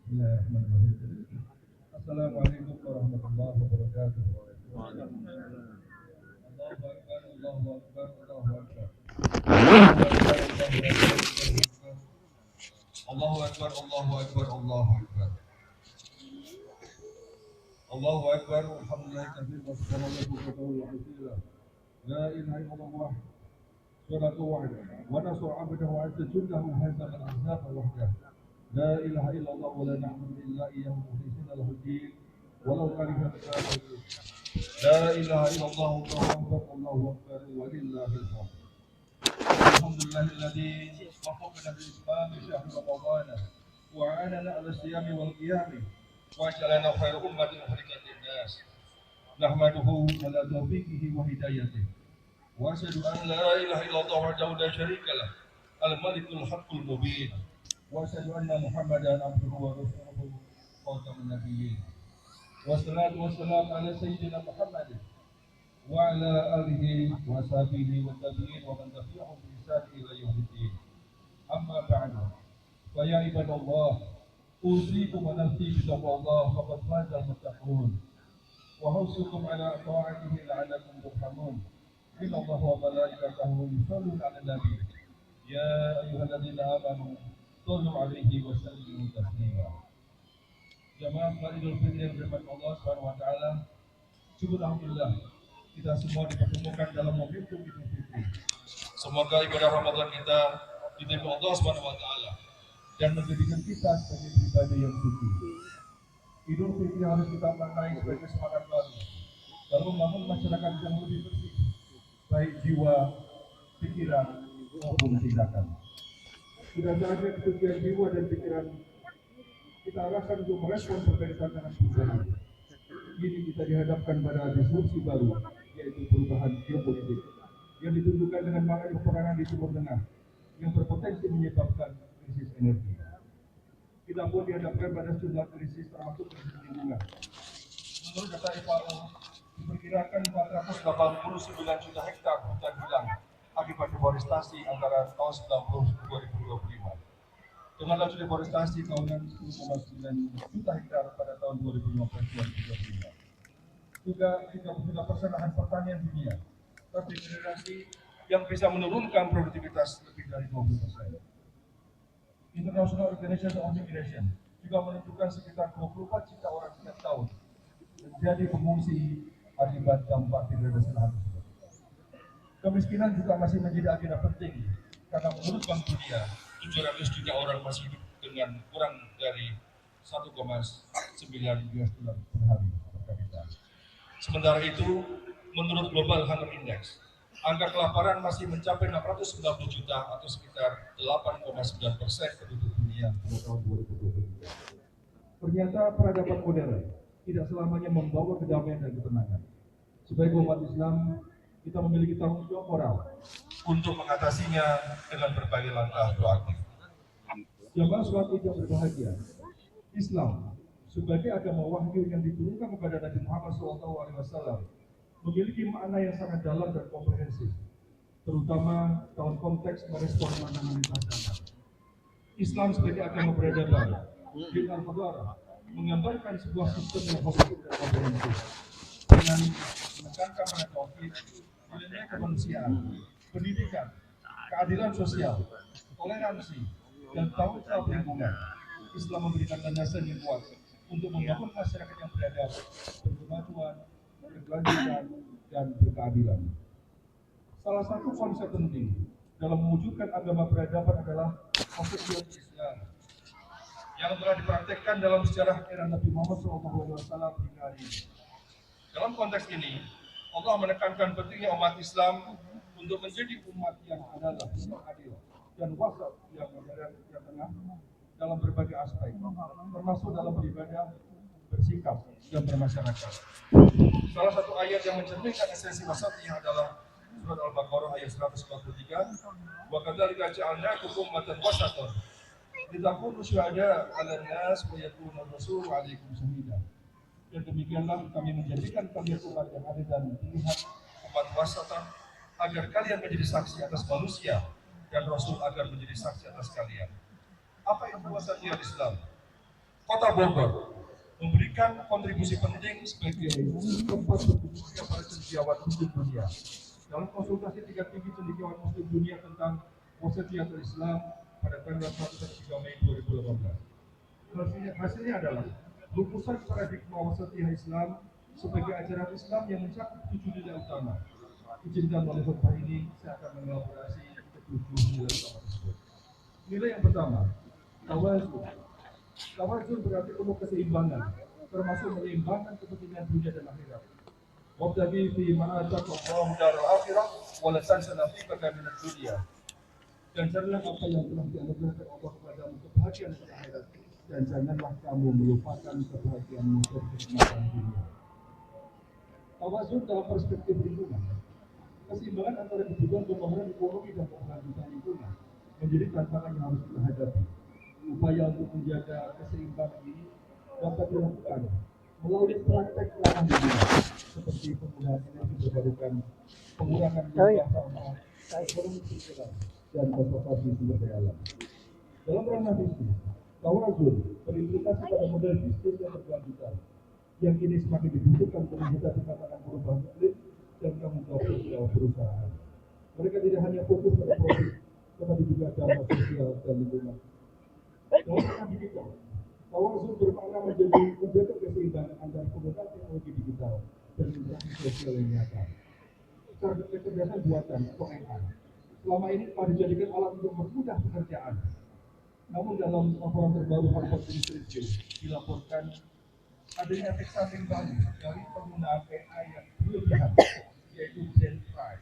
Bismillahirrahmanirrahim. Assalamualaikum warahmatullahi wabarakatuh. Allahu Akbar, Allahu Akbar, Allahu Akbar. Allahu Akbar, Allahu Akbar, Allahu Akbar. Allahu Akbar, alhamdulillah kabir wa subhanallahi wa bihamdihi. La ilaha illallah صدق وعده ونصر عبده وعز جنده وهزم الاحزاب وحده لا اله الا الله ولا نعبد الا اياه مخلصين له الدين ولو كره الكافرون لا اله الا الله الله اكبر الله اكبر ولله الحمد الحمد لله الذي وفقنا بالاسلام شهر رمضان وعاننا على الصيام والقيام وجعلنا خير امه اخرجت للناس نحمده على توفيقه وهدايته واشهد ان لا اله الا الله وحده لا شريك له الملك الحق المبين واشهد ان محمدا عبده ورسوله خاتم النبيين والصلاه والسلام على سيدنا محمد وعلى اله وصحبه والتابعين ومن تبعهم باحسان الى يوم الدين اما بعد فيا عباد الله اوصيكم ونفسي بتقوى الله فقد فاز المتقون وحثكم على طاعته لعلكم ترحمون إن الله وملائكته يصلون على النبي يا أيها الذين آمنوا صلوا عليه وسلموا تسليما. Jamaah Idul Fitri yang dirahmati Allah Subhanahu wa taala. Syukur alhamdulillah kita semua dipertemukan dalam momentum Idul Fitri. Semoga ibadah Ramadan kita diterima Allah Subhanahu wa taala dan menjadikan kita sebagai pribadi yang suci. Idul Fitri harus kita maknai sebagai semangat baru dalam membangun masyarakat yang lebih bersih, baik jiwa, pikiran, maupun tindakan. Sudah saatnya kesucian jiwa dan pikiran kita arahkan untuk merespon berkaitan dengan perubahan. Kini kita dihadapkan pada disrupsi baru, yaitu perubahan geopolitik, yang ditunjukkan dengan maraknya peperangan di Timur Tengah, yang berpotensi menyebabkan krisis energi. Kita pun dihadapkan pada sejumlah krisis termasuk krisis lingkungan. Menurut data FAO, diperkirakan 489 juta hektar hutan hilang akibat deforestasi antara tahun 90 2025. Dengan laju deforestasi tahunan 10,9 juta hektar pada tahun 2015-2025. Juga 33% lahan pertanian dunia terdegradasi yang bisa menurunkan produktivitas lebih dari 20%. International Organization of Migration juga menentukan sekitar 24 juta orang setiap tahun menjadi pengungsi akibat dampak degradasi lahan tersebut. Kemiskinan juga masih menjadi agenda penting karena menurut Bank Dunia 700 juta orang masih hidup dengan kurang dari 1,9 US dollar per hari per kapita. Sementara itu, menurut Global Hunger Index, angka kelaparan masih mencapai 690 juta atau sekitar 8,9% penduduk dunia pada tahun 2023. Ternyata peradaban modern tidak selamanya membawa kedamaian dan ketenangan. Sebagai umat Islam, kita memiliki tanggung jawab moral untuk mengatasinya dengan berbagai langkah proaktif. Jamaah sholat Id yang berbahagia, Islam sebagai agama wahyu yang diturunkan kepada Nabi Muhammad SAW memiliki makna yang sangat dalam dan komprehensif, terutama dalam konteks merespon tantangan lintas zaman. Islam sebagai agama peradaban, din al-hadara, menggambarkan sebuah sistem yang holistik dan komprehensif dengan menekankan pada tauhid, nilai kemanusiaan, pendidikan, keadilan sosial, toleransi, dan tanggung jawab lingkungan. Islam memberikan landasan yang kuat untuk membangun masyarakat yang beradab, berkemajuan, berkelanjutan, dan berkeadilan. Salah satu konsep penting dalam mewujudkan agama peradaban adalah konsep Islam yang telah dipraktekkan dalam sejarah era Nabi Muhammad SAW hingga hari ini. Dalam konteks ini, Allah menekankan pentingnya umat Islam untuk menjadi umat yang adalah yang adil dan wasat yang modern yang tengah dalam berbagai aspek, termasuk dalam beribadah, bersikap, dan bermasyarakat. Salah satu ayat yang mencerminkan esensi wasatiyah adalah surat Al-Baqarah ayat 143. Wa kadzalika ja'alnakum ummatan wasatan litakunu syuhada 'alan nas wa yakuna ar-rasulu 'alaikum syahida. Dan demikianlah kami menjadikan kalian umat yang adil dan pilihan umat wasatan agar kalian menjadi saksi atas manusia dan Rasul agar menjadi saksi atas kalian. Apa itu wasatiyah Islam? Kota Bogor memberikan kontribusi penting sebagai tempat berkumpulnya para cendekiawan Muslim dunia. Dalam konsultasi tingkat tinggi cendekiawan Muslim dunia tentang Wasatiyah Islam pada tanggal 1 Mei 2018. Hasilnya adalah rumusan paradigma Wasatiyah Islam sebagai ajaran Islam yang mencakup 7 nilai utama. Izinkan oleh khutbah ini saya akan mengelaborasi ke-7 nilai utama tersebut. Nilai yang pertama, tawazun. Tawazun berarti penuh keseimbangan, termasuk menyeimbangkan kepentingan dunia dan akhirat. Wabtaghi fi ma ataka Allahu darul akhirah wa la tansa nasibaka minad dunya. Dan carilah apa yang telah dianugerahkan Allah kepadamu, kebahagiaan di akhirat, dan janganlah kamu melupakan kebahagiaanmu dan kenikmatan dunia. Tawazun dalam perspektif lingkungan. Keseimbangan antara kebutuhan pembangunan ekonomi dan keberlanjutan lingkungan menjadi tantangan yang harus kita hadapi. Upaya untuk menjaga keseimbangan ini dapat dilakukan melalui praktek ramah lingkungan seperti penggunaan energi terbarukan, pengurangan limbah sampah, ekonomi sirkular, dan konservasi sumber daya alam. Dalam ranah bisnis, tawazun berimplikasi pada model bisnis yang berkelanjutan yang kini semakin dibutuhkan untuk menghadapi tantangan perubahan iklim dan tanggung jawab sosial perusahaan. Mereka tidak hanya fokus pada profit, tetapi juga dampak sosial dan lingkungan. Dalam ranah digital, tawazun bermakna menjaga keseimbangan antara penggunaan teknologi digital dan interaksi sosial yang nyata. Kecerdasan buatan atau AI selama ini telah dijadikan alat untuk mempermudah pekerjaan. Namun dalam laporan terbaru Harvard Business Review dilaporkan adanya efek samping baru dari penggunaan AI yang berlebihan, yaitu brain fry,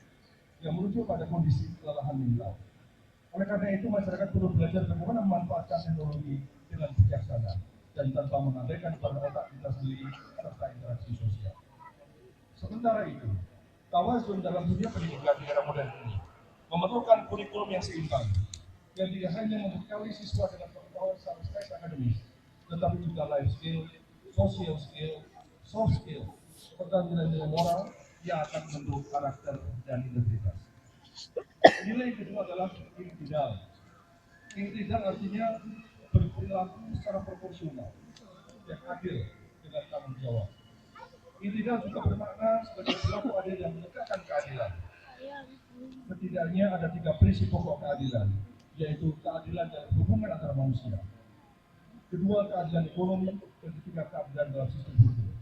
yang menuju pada kondisi kelelahan mental. Oleh karena itu, masyarakat perlu belajar bagaimana memanfaatkan teknologi dengan bijaksana dan tanpa mengabaikan peran otak kita sendiri serta interaksi sosial. Sementara itu, tawazun dalam dunia pendidikan di era modern ini memerlukan kurikulum yang seimbang, yang tidak hanya membekali siswa dengan pengetahuan sains akademis, tetapi juga life skill, social skill, soft skill, serta nilai-nilai moral yang akan membentuk karakter dan integritas. Nilai kedua adalah iktidal. Iktidal artinya berperilaku secara proporsional dan adil dengan tanggung jawab. Iktidal juga bermakna sebagai perilaku adil yang menegakkan keadilan. Setidaknya ada 3 prinsip pokok keadilan, yaitu keadilan dalam hubungan antara manusia, kedua keadilan ekonomi, dan ketiga keadilan dalam sistem hukum.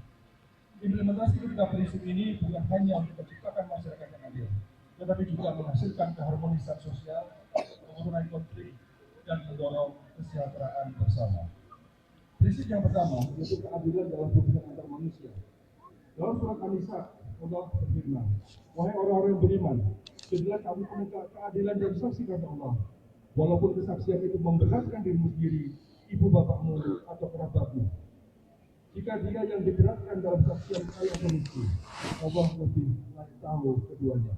Implementasi ketiga prinsip ini bukan hanya untuk menciptakan masyarakat yang adil, tetapi juga menghasilkan keharmonisan sosial, mengurangi konflik, dan mendorong kesejahteraan bersama. Prinsip yang pertama yaitu keadilan dalam hubungan antar manusia. Dalam surat An-Nisa, Allah berfirman, wahai orang-orang yang beriman, jadilah kamu penegak keadilan dan saksi karena Allah. Walaupun kesaksian itu memberatkan dirimu sendiri, ibu bapakmu atau kerabatmu. Jika dia yang diberatkan dalam kesaksian kaya atau miskin, Allah lebih tahu keduanya.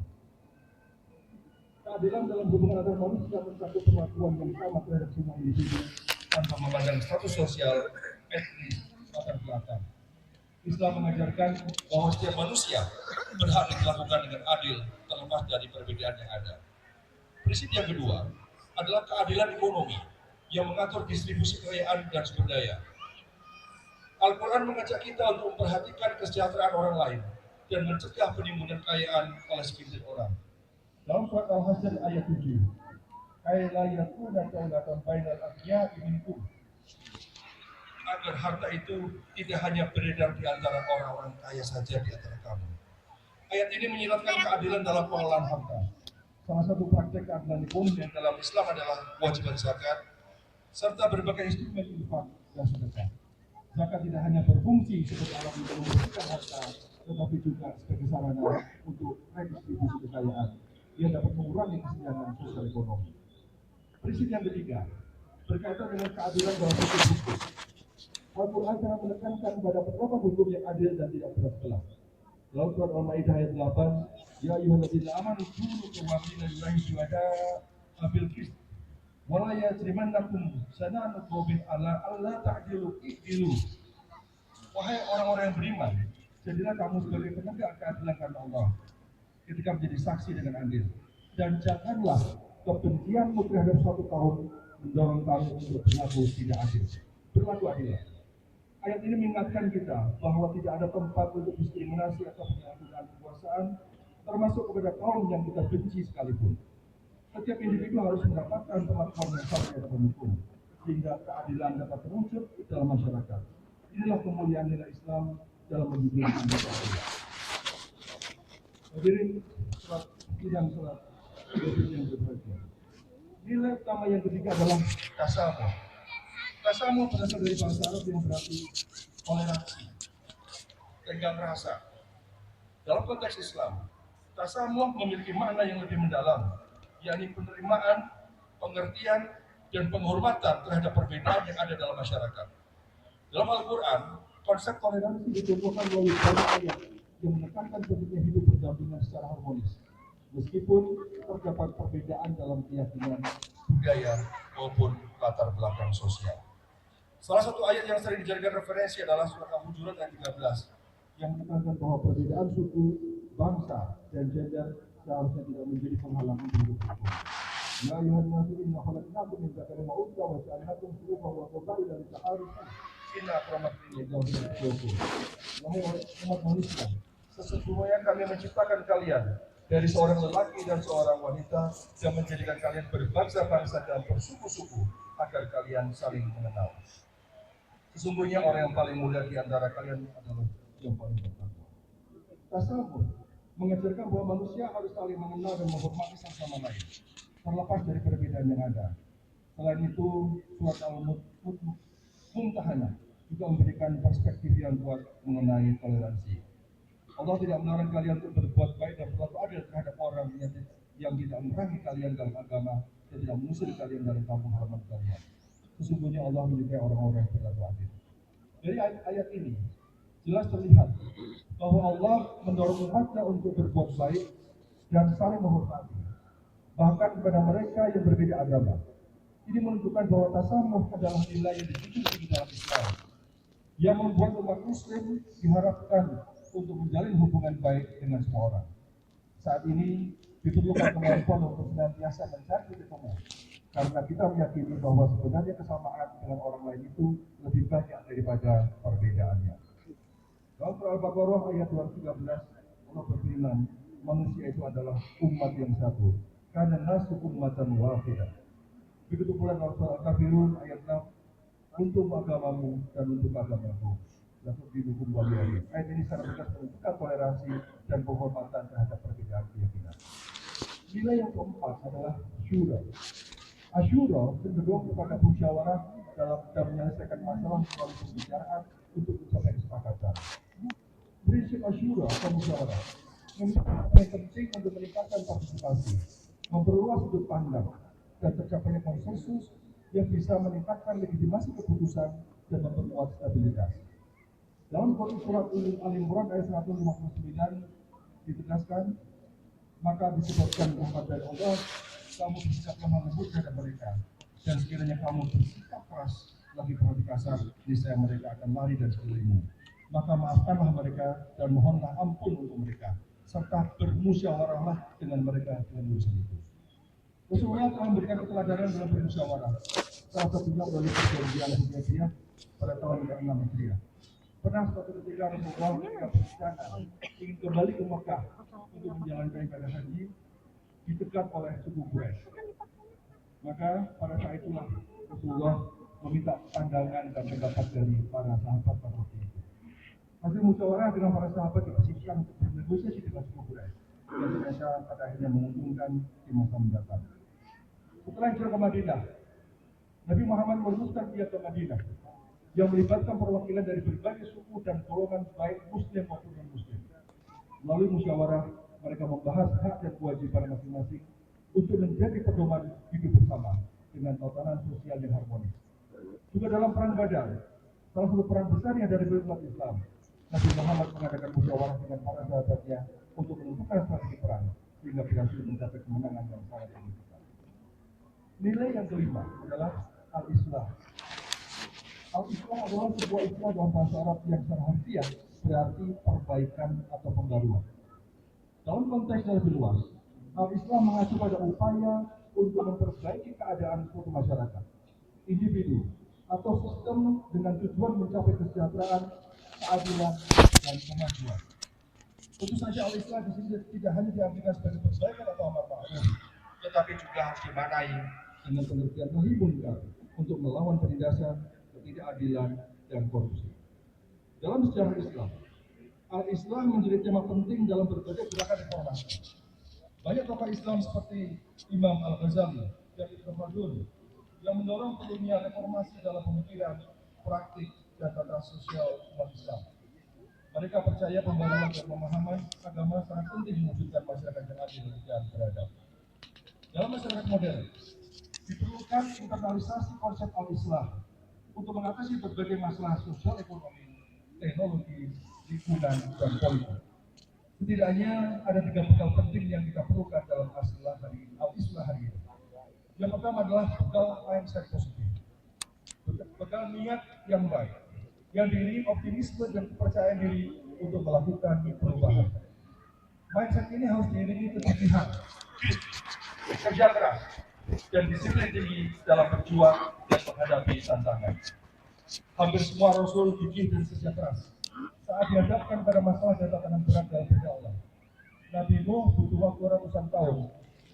Keadilan dalam hubungan antar manusia mencakup perlakuan yang sama terhadap semua individu tanpa memandang status sosial, etnis, latar belakang. Islam mengajarkan bahwa setiap manusia berhak diperlakukan dengan adil terlepas dari perbedaan yang ada. Prinsip yang kedua adalah keadilan ekonomi yang mengatur distribusi kekayaan dan sumber daya. Al-Quran mengajak kita untuk memperhatikan kesejahteraan orang lain dan mencegah penimbunan kekayaan oleh segelintir orang. Dalam surat Al-Hasyr ayat 7, "Ay la yakuna dawlatan bainal aghniya'i minkum." Agar harta itu tidak hanya beredar di antara orang-orang kaya saja di antara kamu. Ayat ini menyiratkan keadilan dalam pengelolaan harta. Salah satu praktek keadilan ekonomi dalam Islam adalah kewajiban zakat, serta berbagai instrumen infak dan sedekah. Zakat tidak hanya berfungsi sebagai alat untuk membersihkan harta, tetapi juga sebagai sarana untuk redistribusi kekayaan. Ia dapat mengurangi kesenjangan sosial ekonomi. Prinsip yang ketiga berkaitan dengan keadilan dalam hukum. Al-Quran sangat menekankan pada penerapan hukum yang adil dan tidak berat belah. Dalam surat Al-Maidah ayat 8, ya ayyuhalladzina amanu kunu qawwamina lillahi syuhada'a bil qist. Wa la yajrimannakum shana'anu qawmin ala alla ta'dilu i'dilu. Wahai orang-orang yang beriman, jadilah kamu sebagai penegak keadilan karena Allah ketika menjadi saksi dengan adil. Dan janganlah kebencianmu terhadap suatu kaum mendorong kamu untuk berlaku tidak adil. Berlaku adil. Ayat ini mengingatkan kita bahwa tidak ada tempat untuk diskriminasi atau penyalahgunaan kekuasaan, termasuk kepada kaum yang kita benci sekalipun. Setiap individu harus mendapatkan perlakuan yang sama di hadapan hukum, sehingga keadilan dapat terwujud dalam masyarakat. Inilah kemuliaan nilai Islam dalam menjunjung tinggi keadilan. Hadirin surat sidang surat yang berbahagia. Nilai utama yang ketiga adalah tasamuh. Tasamuh berasal dari bahasa Arab yang berarti toleransi, tenggang rasa. Dalam konteks Islam, tasamuh memiliki makna yang lebih mendalam, yakni penerimaan, pengertian, dan penghormatan terhadap perbedaan yang ada dalam masyarakat. Dalam Al-Quran, konsep toleransi dicontohkan melalui banyak ayat yang menekankan pentingnya hidup berdampingan secara harmonis, meskipun terdapat perbedaan dalam keyakinan, budaya, maupun latar belakang sosial. Salah satu ayat yang sering dijadikan referensi adalah surat Al-Hujurat ayat 13 yang menekankan bahwa perbedaan suku, bangsa, dan gender seharusnya tidak menjadi penghalang untuk hidup rukun. Ya ayuhan nasu inna khalaqnakum min dzakarin wa untha wa ja'alnakum syu'uban wa qabaila lita'arafu inna akramakum indallahi atqakum. Wahai umat manusia, sesungguhnya kami menciptakan kalian dari seorang lelaki dan seorang wanita dan menjadikan kalian berbangsa-bangsa dan bersuku-suku agar kalian saling mengenal. Sesungguhnya orang yang paling mulia di antara kalian adalah yang paling bertakwa. Tasawuf mengajarkan bahwa manusia harus saling mengenal dan menghormati satu sama lain, terlepas dari perbedaan yang ada. Selain itu, surat Al-Mumtahanah juga memberikan perspektif yang kuat mengenai toleransi. Allah tidak melarang kalian untuk berbuat baik dan berlaku adil terhadap orang yang tidak memerangi kalian dalam agama dan tidak mengusir kalian dari kampung halaman kalian. Sesungguhnya Allah menyukai orang-orang yang berlaku adil. Dari ayat ini jelas terlihat bahwa Allah mendorong umatnya untuk berbuat baik dan saling menghormati, bahkan kepada mereka yang berbeda agama. Ini menunjukkan bahwa tasamuh adalah nilai yang dijunjung tinggi dalam Islam, yang membuat umat Muslim diharapkan untuk menjalin hubungan baik dengan semua orang. Saat ini diperlukan kemampuan untuk senantiasa mencari titik temu, karena kita meyakini bahwa sebenarnya kesamaan dengan orang lain itu lebih banyak daripada perbedaannya. Dalam surah Al-Baqarah ayat 213, Allah berfirman, manusia itu adalah umat yang satu, karena nasu ummatan wahidah. Begitu pula dalam surah Al-Kafirun ayat 6, untuk agamamu dan untuk agamaku. Lalu didukung wali. Ayat ini secara tegas menunjukkan toleransi dan penghormatan terhadap perbedaan keyakinan. Nilai yang keempat adalah syura. Asyura cenderung kepada musyawarah dalam menyelesaikan masalah melalui pembicaraan untuk mencapai kesepakatan. Prinsip asyura atau musyawarah yang penting untuk meningkatkan partisipasi, memperluas sudut pandang, dan tercapainya konsensus yang bisa meningkatkan legitimasi keputusan dan memperkuat stabilitas. Dalam surat Al-Imran ayat 159 ditegaskan, maka disebutkan Muhammad dan Allah, kamu bersikap lemah lembut terhadap mereka, dan sekiranya kamu bersikap keras lagi berhati kasar, niscaya mereka akan lari dari sekelilingmu. Maka maafkanlah mereka dan mohonlah ampun untuk mereka, serta bermusyawarahlah dengan mereka dengan urusan itu. Rasulullah telah memberikan keteladanan dalam bermusyawarah. Salah satunya melalui perjanjian Hudaybiyah pada tahun ke-6 Hijriah. Pernah suatu ketika Rasulullah ketika berencana ingin kembali ke Mekah untuk menjalankan ibadah haji, ditekan oleh suku Quraisy. Maka pada saat itulah Rasulullah meminta pandangan dan pendapat dari para sahabat pada waktu itu. Hasil musyawarah dengan para sahabat dipersiapkan untuk bernegosiasi dengan suku Quraisy, dan ternyata pada akhirnya menguntungkan di masa mendatang. Setelah hijrah ke Madinah, Nabi Muhammad meluluskan dia ke Madinah yang melibatkan perwakilan dari berbagai suku dan golongan baik Muslim maupun non-Muslim. Melalui musyawarah, mereka membahas hak dan kewajiban masing-masing untuk menjadi pedoman hidup bersama dengan tatanan sosial yang harmonis. Juga dalam perang Badar, salah satu perang besar yang dari umat Islam, Nabi Muhammad mengadakan musyawarah dengan para sahabatnya untuk menentukan strategi perang sehingga berhasil mencapai kemenangan yang sangat signifikan. Nilai yang kelima adalah al-Islam. Al-Islam adalah sebuah istilah dalam bahasa Arab yang secara harfiah berarti perbaikan atau pembaruan. Dalam konteks yang lebih luas, Al-Islam mengacu pada upaya untuk memperbaiki keadaan suatu masyarakat, individu, atau sistem dengan tujuan mencapai kesejahteraan, keadilan, dan kemajuan. Tentu saja al-Islah di sini tidak hanya diartikan sebagai perbaikan atau amar ma'ruf, tetapi juga harus dimaknai dengan pengertian nahi munkar untuk melawan penindasan, ketidakadilan, dan korupsi. Dalam sejarah Islam, al-Islam menjadi tema penting dalam berbagai gerakan reformasi. Banyak tokoh Islam seperti Imam Al-Ghazali dan Ibnu Khaldun yang mendorong perlunya reformasi dalam pemikiran, praktik, dan tata sosial umat Islam. Mereka percaya pembaruan dan pemahaman agama sangat penting mewujudkan masyarakat yang adil dan beradab. Dalam masyarakat modern, diperlukan internalisasi konsep al-Islah untuk mengatasi berbagai masalah sosial ekonomi, teknologi, lingkungan, dan politik. Setidaknya ada 3 bekal penting yang kita perlukan dalam al-Islah hari ini. Yang pertama adalah bekal mindset positif, bekal niat yang baik, yang diiringi optimisme dan kepercayaan diri untuk melakukan perubahan. Mindset ini harus diiringi kegigihan, kerja keras, dan disiplin tinggi dalam berjuang dan menghadapi tantangan. Hampir semua Rasul gigih dan kerja keras saat dihadapkan pada masalah dan tantangan berat dalam berdakwah. Nabi Nuh butuh waktu ratusan tahun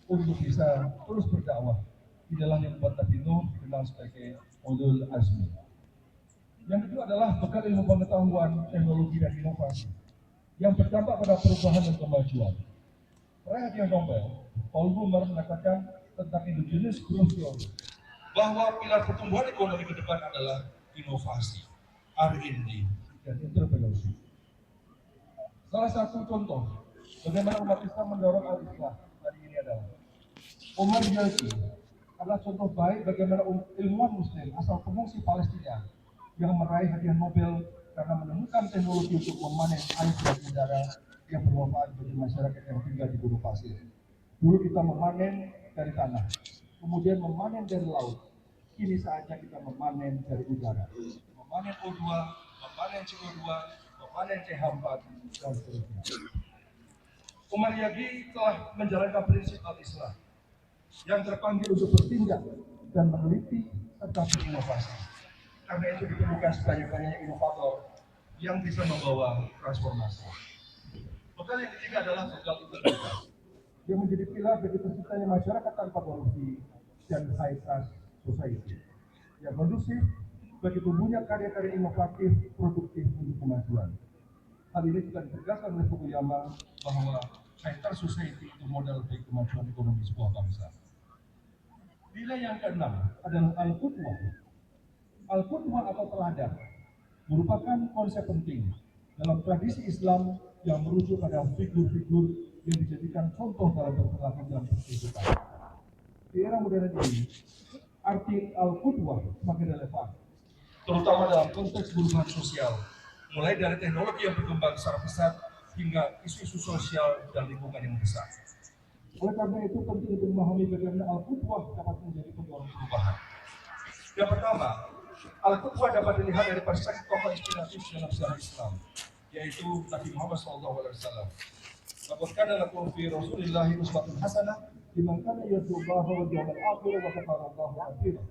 untuk bisa terus berdakwah. Inilah yang membuat Nabi Nuh dikenal sebagai ulul azmi. Yang kedua adalah bekal ilmu pengetahuan, teknologi, dan inovasi yang berdampak pada perubahan dan kemajuan. Peraih hadiah Nobel, Paul Boomer mengatakan tentang endogenous growth theory bahwa pilar pertumbuhan ekonomi ke depan adalah inovasi, R&D, dan entrepreneurship. Salah satu contoh bagaimana umat Islam mendorong al-Islah hari ini adalah Omar Yalki adalah contoh baik bagaimana ilmuwan Muslim asal pengungsi Palestina yang meraih hadiah Nobel karena menemukan teknologi untuk memanen air dan udara yang bermanfaat bagi masyarakat yang tinggal di gurun pasir. Dulu kita memanen dari tanah, kemudian memanen dari laut. Kini saatnya kita memanen dari udara, memanen O2, memanen CO2, memanen CH4, dan seterusnya. Umar Yagi telah menjalankan prinsip al-Islah yang terpanggil untuk bertindak dan meneliti serta berinovasi. Karena itu diperlukan sebanyak-banyaknya inovator yang bisa membawa transformasi. Bekal yang ketiga adalah bekal integritas yang menjadi pilar bagi terciptanya masyarakat tanpa korupsi dan high trust society yang kondusif bagi tumbuhnya karya-karya inovatif produktif untuk kemajuan. Hal ini juga ditegaskan oleh Fukuyama bahwa high trust society itu modal bagi kemajuan ekonomi sebuah bangsa. Nilai yang keenam adalah al-qudwah. Al-qudwah atau teladan merupakan konsep penting dalam tradisi Islam yang merujuk pada figur-figur yang dijadikan contoh dalam berperilaku dalam kehidupan. Di era modern ini, arti al-qudwah semakin relevan, terutama dalam konteks perubahan sosial, mulai dari teknologi yang berkembang secara pesat hingga isu-isu sosial dan lingkungan yang besar. Oleh karena itu penting untuk memahami bagaimana al-qudwah dapat menjadi pendorong perubahan. Yang pertama, al-qudwah dapat dilihat dari perspektif tokoh inspiratif dalam sejarah Islam, yaitu Nabi Muhammad SAW. Laqad kana lakum fi Rasulillahi uswatun hasanah liman kana yarjullaha wal yawmal akhir wa dzakara Allaha katsiran.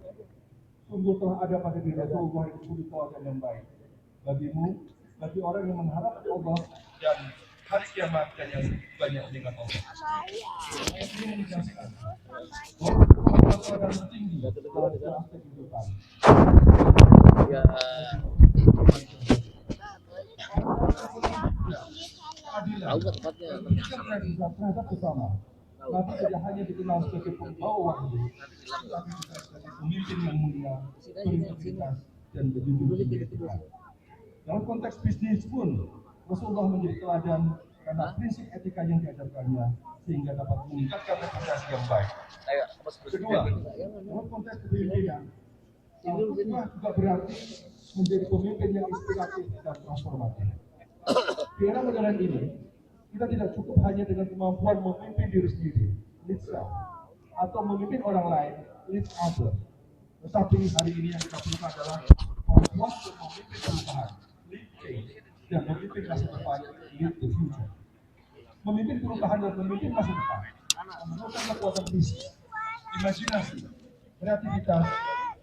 Sungguh telah ada pada diri Rasulullah itu suri teladan yang baik bagimu, bagi orang yang mengharapkan Allah dan hari kiamat dan yang banyak mengingat Allah. Ini menjelaskan bahwa teladan tertinggi dalam aspek kehidupan. Ya, tahu nggak tempatnya? Terhadap bersama. Nabi tidak hanya dikenal sebagai pembawa wahyu, tetapi juga sebagai pemimpin yang mulia, berintegritas, dan berjujur etika. Dalam konteks bisnis pun, Rasulullah menjadi teladan karena prinsip etika yang diajarkannya sehingga dapat meningkatkan reputasi yang baik. Kedua, dalam konteks kepemimpinan, al-qudwah juga berarti menjadi pemimpin yang inspiratif dan transformatif. Di era modern ini, kita tidak cukup hanya dengan kemampuan memimpin diri sendiri, lead self, atau memimpin orang lain, lead others. Tetapi hari ini yang kita perlukan adalah kemampuan untuk memimpin perubahan, lead change, dan memimpin masa depan, lead the future. Memimpin perubahan dan memimpin masa depan memerlukan kekuatan visi, imajinasi, kreativitas,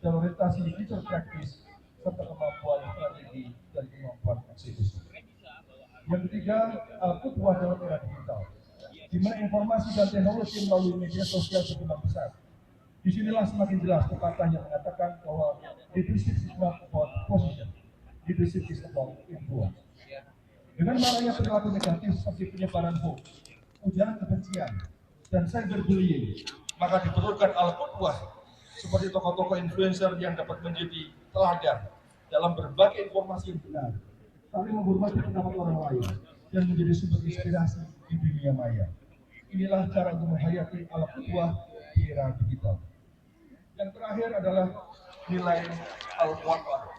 dan orientasi future practice serta kemampuan strategi dan kemampuan eksekusi. Yang ketiga, al-qudwah dalam era digital, di mana informasi dan teknologi melalui media sosial berkembang pesat. Disinilah semakin jelas pepatah yang mengatakan bahwa leadership is not about position, leadership is about influence. Dengan maraknya perilaku negatif seperti penyebaran hoax, ujaran kebencian, dan cyberbullying, maka diperlukan al-qudwah seperti tokoh-tokoh influencer yang dapat menjadi teladan dalam berbagai informasi yang benar, saling menghormati pendapat orang lain, dan menjadi sumber inspirasi di dunia maya. Inilah cara untuk menghayati al-qudwah di era digital. Yang terakhir adalah nilai al-muwatanah.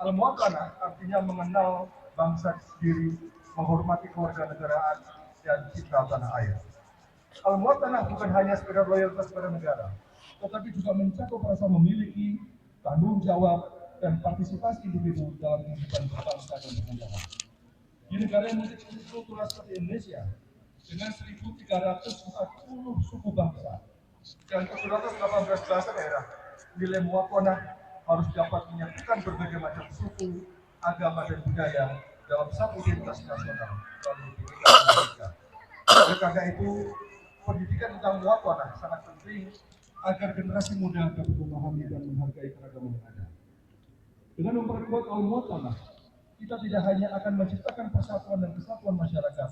Al-muwatanah artinya mengenal bangsa sendiri, menghormati kewarganegaraan dan cinta tanah air. Al-muwatanah bukan hanya sekedar loyalitas pada negara, tetapi juga mencakup rasa memiliki tanggung jawab dan partisipasi individu dalam kehidupan berbangsa dan bernegara. Di negara yang multikultural seperti Indonesia, dengan 1.340 suku bangsa dan 718 bahasa daerah, nilai muwatanah harus dapat menyatukan berbagai macam suku, agama, dan budaya dalam satu identitas nasional melalui pendidikan pendidikan. Oleh karena itu, pendidikan tentang muwatanah sangat penting agar generasi muda dapat memahami dan menghargai keragaman yang ada. Dengan memperkuat al-muwatanah, kita tidak hanya akan menciptakan persatuan dan kesatuan masyarakat,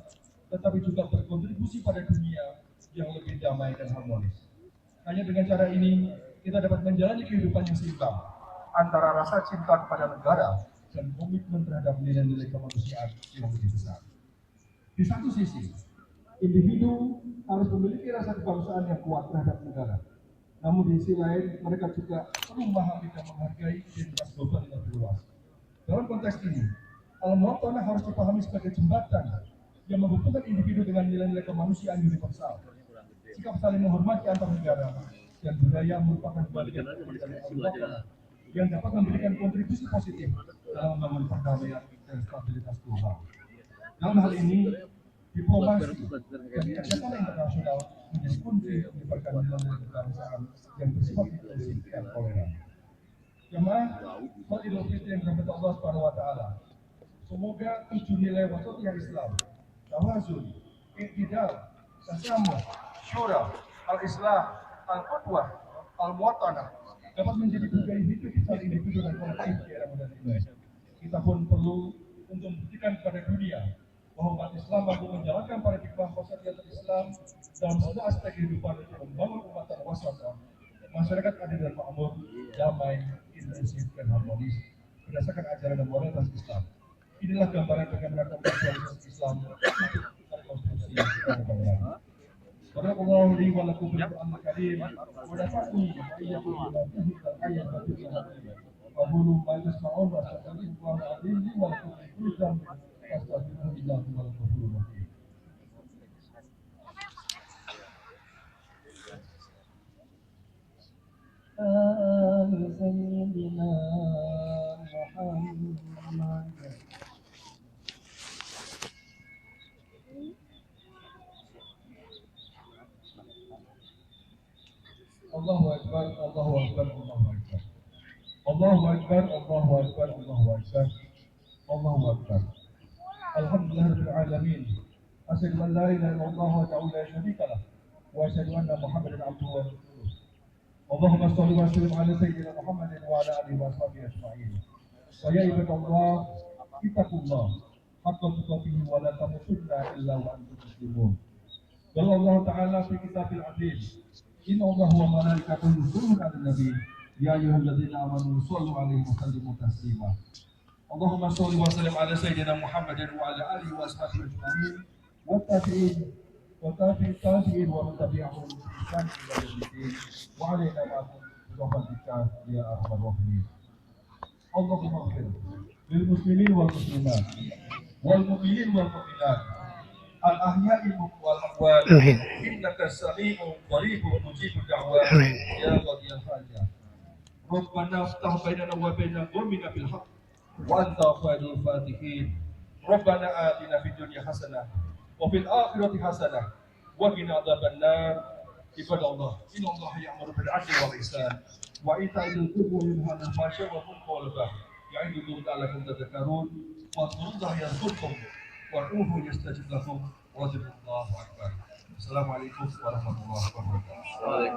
tetapi juga berkontribusi pada dunia yang lebih damai dan harmonis. Hanya dengan cara ini, kita dapat menjalani kehidupan yang seimbang antara rasa cinta kepada negara dan komitmen terhadap nilai-nilai kemanusiaan yang lebih besar. Di satu sisi, individu harus memiliki rasa kebangsaan yang kuat terhadap negara. Namun di sisi lain, mereka juga perlu memahami dan menghargai identitas global yang lebih luas. Dalam konteks ini, al-muwatanah harus dipahami sebagai jembatan yang menghubungkan individu dengan nilai-nilai kemanusiaan universal. Sikap saling menghormati antar negara dan budaya merupakan bagian dari al-muwatanah yang dapat memberikan kontribusi positif dalam membangun perdamaian dan stabilitas global. Dalam hal ini, diplomasi dan kerjasama internasional menjadi kunci untuk menyebarkan nilai-nilai kebangsaan yang bersifat inklusif dan toleran. Jemaah sholat Idul Fitri yang dirahmati Allah Subhanahu wa taala. Semoga 7 nilai wasatiyah Islam, tawazun, i'tidal, tasamuh, syura, al-islah, al-qudwah, al-muwatanah dapat menjadi budaya hidup secara individu dan kolektif di era modern ini. Kita pun perlu untuk membuktikan kepada dunia bahwa umat Islam mampu menjalankan paradigma wasatiyah Islam dalam semua aspek kehidupan untuk membangun umat wasatiyah, masyarakat adil dan makmur, damai, inklusif dan harmonis berdasarkan ajaran dan moralitas Islam. Inilah gambaran bagaimana konstitusi Islam rekonstruksi keagamaan. Barakallahu li wa lakum bil Qur'anil Karim wa nafa'ni wa iyyakum bima fihi min al-ayati wa dhikri. Wa qulu ma tasma'un wa astaghfirullaha al-azim li wa lakum min kulli dhanbin fastaghfiruhu innahu huwal ghafurur rahim. Sayyidina Muhammad. Allahu Akbar, Allahu Akbar, Allahu Akbar. Allahu Akbar, Allahu Akbar, Allahu Akbar. Allahu Akbar. Alhamdulillahirabbil alamin. Asyhadu an la ilaha illallah wahdahu la syarika lah wa asyhadu anna Muhammadan abduhu wa rasuluh. Allahumma shalli wa sallim ala sayyidina Muhammadin wa ala alihi wa sahbihi ajma'in. Wa ya ibadallah, ittaqullah haqqa tuqatih wa la tamutunna illa wa antum muslimun. Qala Allah Ta'ala fi kitabil aziz, inna Allah wa malaikatahu yusholluna 'alan nabi ya ayyuhalladzina amanu shallu 'alaihi wa sallimu taslima. Allahumma shalli wa sallim ala sayyidina Muhammadin wa ala alihi wa sahbihi ajma'in wa tabi'in wa tabi'ahum bi ihsan ila yaumiddin wa 'alaina ma'ahum bi rahmatika ya arhamar rahimin. Allahumma ighfir lil muslimin wal muslimat wal mu'minin wal mu'minat al-ahya'i wal amwat innaka sami'un qaribun mujibud da'wat ya qadiyal hajat. Rabbana iftah bainana wa baina qaumina bil haqq wa anta khairul fatihin. Rabbana atina fid dunya hasanah wa fil akhirati hasanah wa qina adzabannar. عباد الله إن الله يأمر بالعدل والإحسان وإيتاء ذي القربى وينهى عن الفحشاء والمنكر والبغي يعظكم لعلكم تذكرون فاذكروا الله يذكركم وادعوه يستجب لكم وذكروا الله أكبر. السلام عليكم ورحمة الله وبركاته.